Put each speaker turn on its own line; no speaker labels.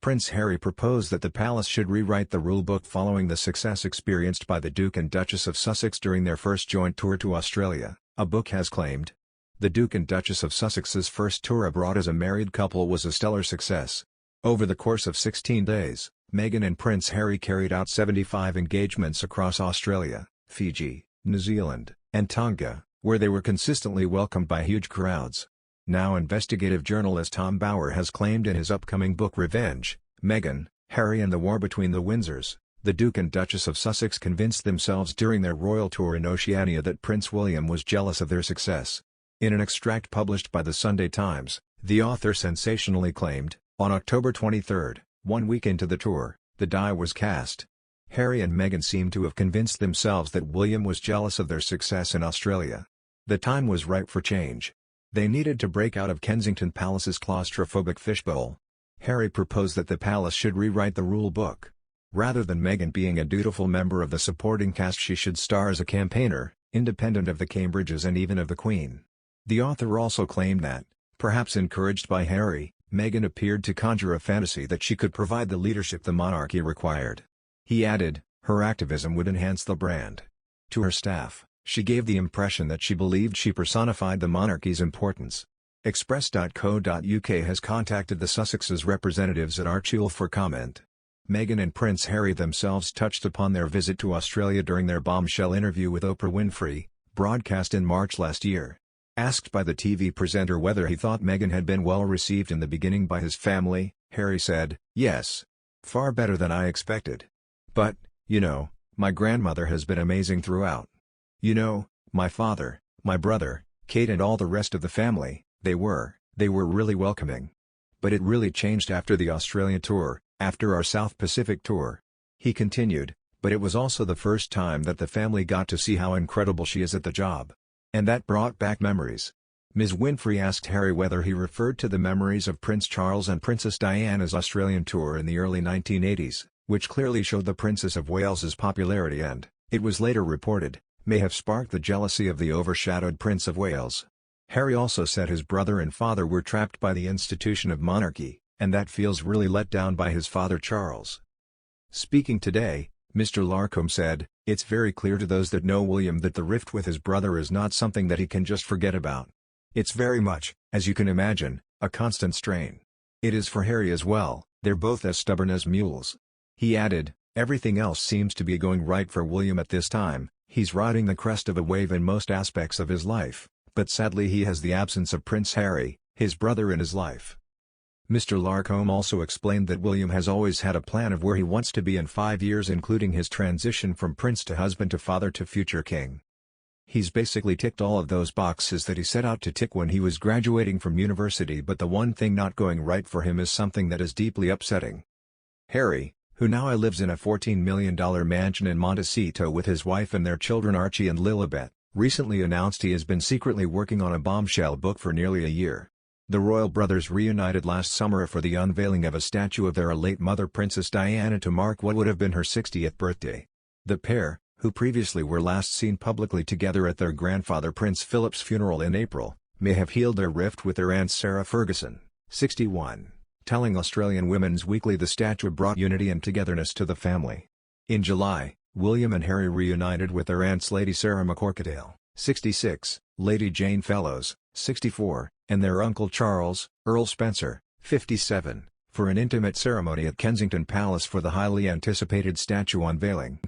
Prince Harry proposed that the palace should rewrite the rulebook following the success experienced by the Duke and Duchess of Sussex during their first joint tour to Australia, a book has claimed. The Duke and Duchess of Sussex's first tour abroad as a married couple was a stellar success. Over the course of 16 days, Meghan and Prince Harry carried out 75 engagements across Australia, Fiji, New Zealand, and Tonga, where they were consistently welcomed by huge crowds. Now investigative journalist Tom Bower has claimed in his upcoming book Revenge, Meghan, Harry and the War Between the Windsors, the Duke and Duchess of Sussex convinced themselves during their royal tour in Oceania that Prince William was jealous of their success. In an extract published by the Sunday Times, the author sensationally claimed, on October 23, 1 week into the tour, the die was cast. Harry and Meghan seemed to have convinced themselves that William was jealous of their success in Australia. The time was ripe for change. They needed to break out of Kensington Palace's claustrophobic fishbowl. Harry proposed that the palace should rewrite the rule book. Rather than Meghan being a dutiful member of the supporting cast, she should star as a campaigner, independent of the Cambridges and even of the Queen. The author also claimed that, perhaps encouraged by Harry, Meghan appeared to conjure a fantasy that she could provide the leadership the monarchy required. He added, her activism would enhance the brand. To her staff, she gave the impression that she believed she personified the monarchy's importance. Express.co.uk has contacted the Sussex's representatives at Archie for comment. Meghan and Prince Harry themselves touched upon their visit to Australia during their bombshell interview with Oprah Winfrey, broadcast in March last year. Asked by the TV presenter whether he thought Meghan had been well received in the beginning by his family, Harry said, "Yes. Far better than I expected. But, you know, my grandmother has been amazing throughout. You know, my father, my brother, Kate and all the rest of the family, they were really welcoming. But it really changed after the Australia tour, after our South Pacific tour." He continued, "But it was also the first time that the family got to see how incredible she is at the job. And that brought back memories." Ms. Winfrey asked Harry whether he referred to the memories of Prince Charles and Princess Diana's Australian tour in the early 1980s, which clearly showed the Princess of Wales's popularity and, it was later reported, may have sparked the jealousy of the overshadowed Prince of Wales. Harry also said his brother and father were trapped by the institution of monarchy, and that feels really let down by his father Charles. Speaking today, Mr. Larcombe said, "It's very clear to those that know William that the rift with his brother is not something that he can just forget about. It's very much, as you can imagine, a constant strain. It is for Harry as well, they're both as stubborn as mules." He added, "Everything else seems to be going right for William at this time, he's riding the crest of a wave in most aspects of his life, but sadly he has the absence of Prince Harry, his brother, in his life." Mr. Larcombe also explained that William has always had a plan of where he wants to be in 5 years, including his transition from prince to husband to father to future king. He's basically ticked all of those boxes that he set out to tick when he was graduating from university, but the one thing not going right for him is something that is deeply upsetting. Harry, who now lives in a $14 million mansion in Montecito with his wife and their children Archie and Lilibet, recently announced he has been secretly working on a bombshell book for nearly a year. The royal brothers reunited last summer for the unveiling of a statue of their late mother Princess Diana to mark what would have been her 60th birthday. The pair, who previously were last seen publicly together at their grandfather Prince Philip's funeral in April, may have healed their rift with their aunt Sarah Ferguson, 61. Telling Australian Women's Weekly the statue brought unity and togetherness to the family. In July, William and Harry reunited with their aunts Lady Sarah McCorquodale, 66, Lady Jane Fellows, 64, and their uncle Charles, Earl Spencer, 57, for an intimate ceremony at Kensington Palace for the highly anticipated statue unveiling.